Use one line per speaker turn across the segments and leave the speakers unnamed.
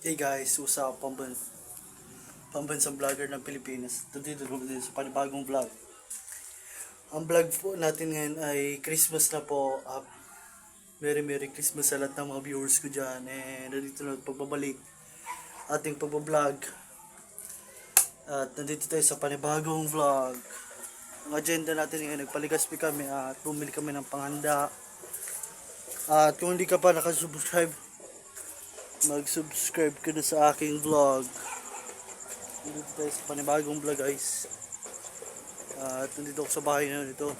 Hey guys, usa pambansang vlogger ng Pilipinas. Dito din sa panibagong vlog. Ang vlog po natin ngayon ay Christmas na po. Merry Christmas sa lahat ng mga viewers ko dyan. Nandito na pagbabalik ating pagbablog. At nandito tayo sa panibagong vlog. Ang agenda natin ngayon, nagpaligaspi kami at bumili kami ng panghanda. At kung hindi ka pa nakasubscribe, mag-subscribe ka na sa aking vlog. Nandito tayo sa panibagong vlog guys. At nandito ako sa bahay na ito.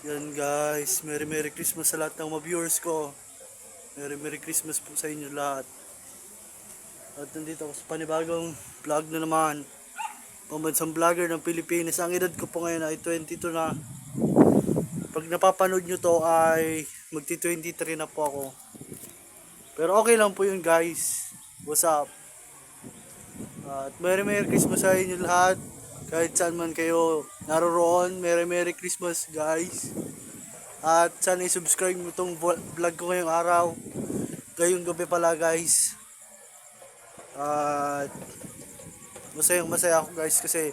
Yan guys, Merry Christmas sa lahat ng mga viewers ko. Merry Christmas po sa inyo lahat. At nandito ako sa panibagong vlog na naman. Pambansang vlogger ng Pilipinas. Ang edad ko po ngayon ay 22 na. Pag napapanood nyo to ay magti 23 na po ako. Pero okay lang po yun guys. What's up? At Merry Christmas sa inyo lahat. Kahit saan man kayo naroroon, Merry Christmas guys. At sana i-subscribe mo itong vlog ko ngayong araw. Ngayong gabi pala guys. At masaya ako guys kasi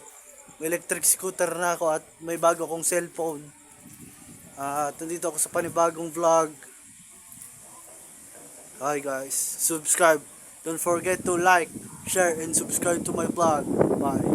may electric scooter na ako at may bago akong cellphone. At nandito ako sa panibagong vlog. Hi guys, subscribe. Don't forget to like, share, and subscribe to my vlog. Bye.